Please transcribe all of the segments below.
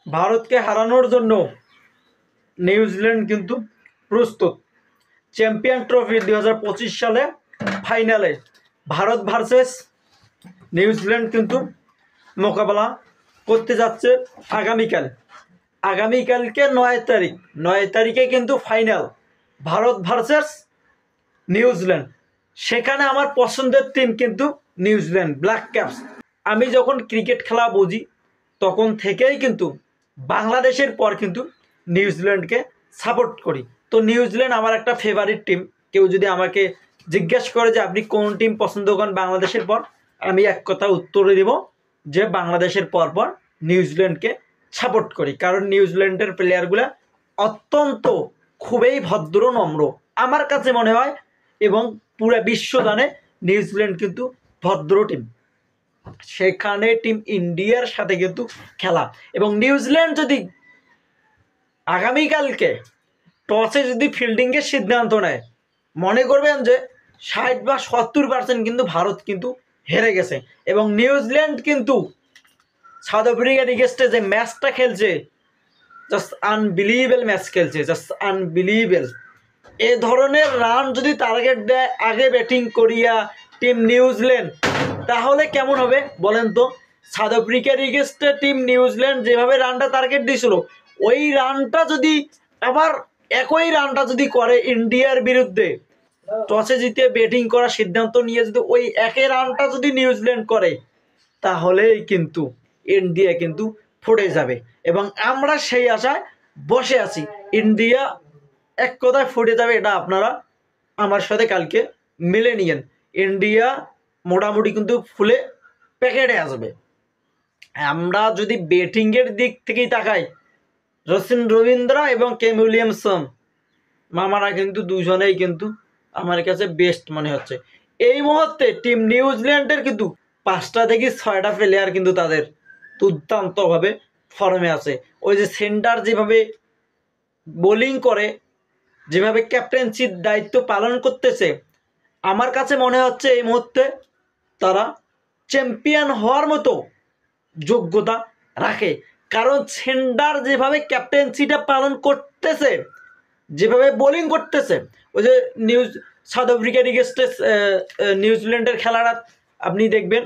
ভারতকে হারানোর জন্য নিউজিল্যান্ড কিন্তু প্রস্তুত। চ্যাম্পিয়ন ট্রফি 2025 সালে ফাইনালে ভারত ভার্সেস নিউজিল্যান্ড কিন্তু মোকাবেলা করতে যাচ্ছে আগামীকালকে 9 তারিখে কিন্তু ফাইনাল ভারত ভার্সেস নিউজিল্যান্ড। সেখানে আমার পছন্দের টিম কিন্তু নিউজিল্যান্ড ব্ল্যাক ক্যাপস। আমি যখন ক্রিকেট খেলা বুঝি তখন থেকেই কিন্তু বাংলাদেশের পর কিন্তু নিউজিল্যান্ডকে সাপোর্ট করি। তো নিউজিল্যান্ড আমার একটা ফেভারিট টিম। কেউ যদি আমাকে জিজ্ঞেস করে যে আপনি কোন টিম পছন্দ করেন বাংলাদেশের পর, আমি এক কথা উত্তরে দেব যে বাংলাদেশের পর নিউজিল্যান্ডকে সাপোর্ট করি। কারণ নিউজিল্যান্ডের প্লেয়ারগুলো অত্যন্ত খুবই ভদ্র নম্র আমার কাছে মনে হয়, এবং পুরো বিশ্ব জানে নিউজিল্যান্ড কিন্তু ভদ্র টিম। সেখানে টিম ইন্ডিয়ার সাথে কিন্তু খেলা, এবং নিউজিল্যান্ড যদি আগামীকালকে টসে যদি ফিল্ডিংয়ের সিদ্ধান্ত নেয়, মনে করবেন যে 60 বা 70% কিন্তু ভারত কিন্তু হেরে গেছে। এবং নিউজিল্যান্ড কিন্তু সাউথ আফ্রিকার এগেইনস্টে যে ম্যাচটা খেলছে, জাস্ট আনবিলিভেবল ম্যাচ খেলছে, জাস্ট আনবিলিভেবল। এ ধরনের রান যদি টার্গেট দেয় আগে ব্যাটিং করিয়া টিম নিউজিল্যান্ড, তাহলে কেমন হবে বলেন তো? সাউথ আফ্রিকার এগেইনস্টে টিম নিউজিল্যান্ড যেভাবে রানটা টার্গেট দিয়েছিল, ওই রানটা যদি আবার একই রানটা যদি করে ইন্ডিয়ার বিরুদ্ধে, টসে জিতে ব্যাটিং করার সিদ্ধান্ত নিয়ে যদি ওই একই রানটা যদি নিউজিল্যান্ড করে, তাহলেই কিন্তু ইন্ডিয়া কিন্তু ফুটে যাবে। এবং আমরা সেই আশায় বসে আছি ইন্ডিয়া এক কথায় ফুটে যাবে। এটা আপনারা আমার সাথে কালকে মিলে নিয়েন। ইন্ডিয়া মোটামুটি কিন্তু ফুলে প্যাকেটে আসবে। আমরা যদি ব্যাটিংয়ের দিক থেকেই তাকাই, রচিন রবীন্দ্রা এবং কেন উইলিয়ামসন মামারা কিন্তু দুজনেই কিন্তু আমার কাছে বেস্ট মনে হচ্ছে। এই মুহূর্তে টিম নিউজিল্যান্ডের কিন্তু 5টা থেকে 6টা প্লেয়ার কিন্তু তাদের দুর্দান্তভাবে ফর্মে আছে। ওই যে সেন্টার যেভাবে বোলিং করে, যেভাবে ক্যাপ্টেন্সির দায়িত্ব পালন করতেছে, আমার কাছে মনে হচ্ছে এই মুহূর্তে তারা চ্যাম্পিয়ন হওয়ার মতো যোগ্যতা রাখে। কারণ সেন্টার যেভাবে ক্যাপ্টেন্সিটা পালন করতেছে, যেভাবে বোলিং করতেছে, ওই যে সাউথ আফ্রিকার এগেইনস্টে নিউজিল্যান্ডের খেলাটা আপনি দেখবেন,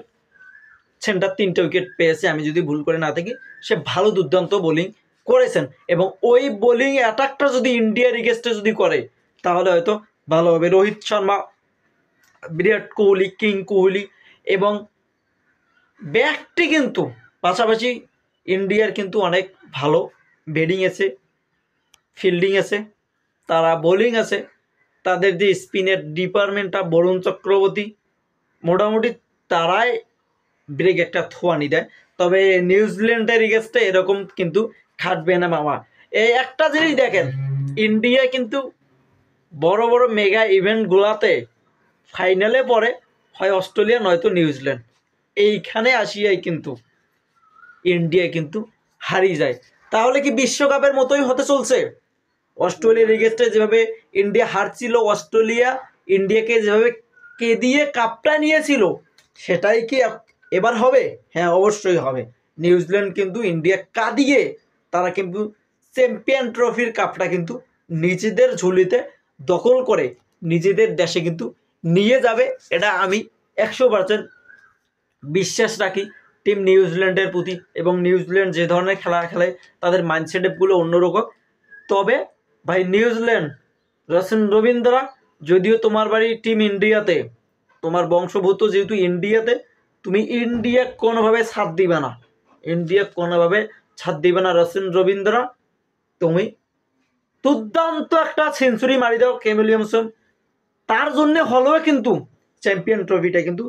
সেন্টার 3টে উইকেট পেয়েছে আমি যদি ভুল করে না থাকি। সে ভালো দুর্দান্ত বোলিং করেছেন, এবং ওই বোলিং অ্যাটাকটা যদি ইন্ডিয়ার এগেইনস্টে যদি করে, তাহলে হয়তো ভালো হবে। রোহিত শর্মা, বিরাট কোহলি, কিং কোহলি এবং ব্যাকটি কিন্তু পাশাপাশি ইন্ডিয়ার কিন্তু অনেক ভালো ব্যাটিং আছে, ফিল্ডিং আছে, তারা বোলিং আছে। তাদের যে স্পিনের ডিপার্টমেন্টটা, বরুণ চক্রবর্তী, মোটামুটি তারাই ব্রেক একটা থোয়ানি দেয়। তবে নিউজিল্যান্ডের এগেইনস্টে এরকম কিন্তু খাটবে না মামা। এই একটা জিনিস দেখেন, ইন্ডিয়া কিন্তু বড় বড় মেগা ইভেন্টগুলোতে ফাইনালে পড়ে হয় অস্ট্রেলিয়া নয়তো নিউজিল্যান্ড। এইখানে আসিয়াই কিন্তু ইন্ডিয়া কিন্তু হারিয়ে যায়। তাহলে কি বিশ্বকাপের মতোই হতে চলছে? অস্ট্রেলিয়ার এগেইনস্টে যেভাবে ইন্ডিয়া হারছিল, অস্ট্রেলিয়া ইন্ডিয়াকে যেভাবে কেঁদিয়ে কাপটা নিয়েছিল, সেটাই কি এবার হবে? হ্যাঁ, অবশ্যই হবে। নিউজিল্যান্ড কিন্তু ইন্ডিয়া কাঁদিয়ে তারা কিন্তু চ্যাম্পিয়ন ট্রফির কাপটা কিন্তু নিজেদের ঝুলিতে দখল করে নিজেদের দেশে কিন্তু নিয়ে যাবে। এটা আমি 100% বিশ্বাস রাখি টিম নিউজিল্যান্ডের প্রতি। এবং নিউজিল্যান্ড যে ধরনের খেলা খেলে, তাদের মাইন্ডসেটগুলো অন্যরকম। তবে ভাই নিউজিল্যান্ড, রচিন রবীন্দ্রা, যদিও তোমার বাড়ি টিম ইন্ডিয়াতে, তোমার বংশভূত যেহেতু ইন্ডিয়াতে, তুমি ইন্ডিয়া কোনোভাবে ছাড় দিবে না, রচিন রবীন্দ্রা, তুমি দুর্দান্ত একটা সেঞ্চুরি মারি দাও। কেন উইলিয়ামসন, তার জন্য হলেও কিন্তু চ্যাম্পিয়ন ট্রফিটা কিন্তু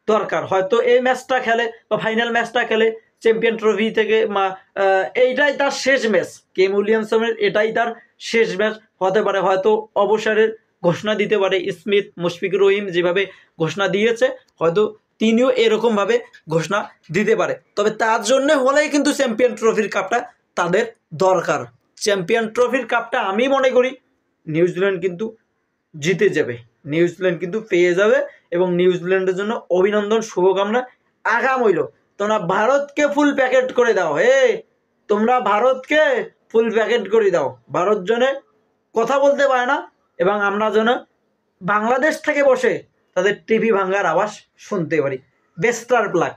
দরকার। হয়তো এই ম্যাচটা খেলে বা ফাইনাল ম্যাচটা খেলে চ্যাম্পিয়ন ট্রফি থেকে, এইটাই তার শেষ ম্যাচ। কেন উইলিয়ামসনের এটাই তার শেষ ম্যাচ হতে পারে। হয়তো অবসরের ঘোষণা দিতে পারে স্মিথ, মুশফিকুর রহিম যেভাবে ঘোষণা দিয়েছে, হয়তো তিনিও এরকমভাবে ঘোষণা দিতে পারে। তবে তার জন্য হলেই কিন্তু চ্যাম্পিয়ন ট্রফির কাপটা তাদের দরকার। চ্যাম্পিয়ন ট্রফির কাপটা আমি মনে করি নিউজিল্যান্ড কিন্তু জিতে যাবে, নিউজিল্যান্ড কিন্তু পেয়ে যাবে। এবং নিউজিল্যান্ডের জন্য অভিনন্দন, শুভকামনা। আগাম হইল তোমরা ভারতকে ফুল প্যাকেট করে দাও। হে তোমরা ভারতকে ফুল প্যাকেট করে দাও, ভারত জনে কথা বলতে পারে না এবং আমরা যেন বাংলাদেশ থেকে বসে তাদের টিভি ভাঙার আওয়াজ শুনতে পারি। বেস্টার প্লাক।